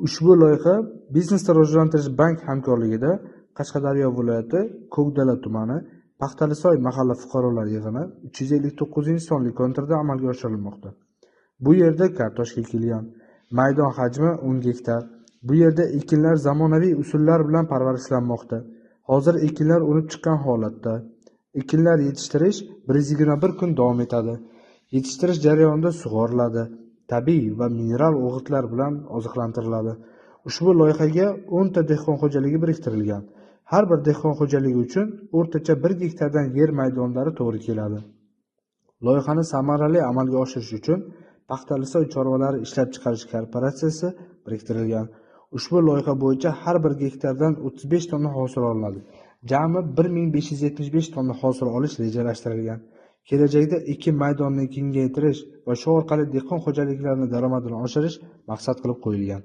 Ushbu loyiha Biznesni rivojlantirish bank hamkorligida Qashqadaryo viloyati Ko'kdala tumani Paxtalisoy mahalla fuqarolar yig'ini 359-sonli konturda amalga oshirilmoqda. Bu yerda kartoshka ekilgan. Maydon hajmi 10 gektar. Bu yerda ekinlar zamonaviy usullar bilan parvarishlanmoqda. Hozir ekinlar o'nib chiqqan holatda. Ekinlar yetishtirish 121 kun davom etadi. Yetishtirish jarayonida sug'oriladi. Tabiiy va mineral o'g'itlar bilan oziqlantiriladi. Ushbu loyihaga 10 ta dehqon xo'jaligi biriktirilgan. Har bir dehqon xo'jaligi uchun o'rtacha 1 gektardan yer maydonlari to'g'ri keladi. Loyihani samarali amalga oshirish uchun Paxtalisoy chorvalari ishlab chiqarish korporatsiyasi biriktirilgan. Ushbu loyiha bo'yicha har bir gektardan 35 tonna hosil olinadi. Jami 1575 tonna hosil olish rejalashtirilgan. Kelajakda ekin maydonini kengaytirish va shu orqali dehqon xo'jaliklarining daromadini oshirish maqsad qilib qo'yilgan.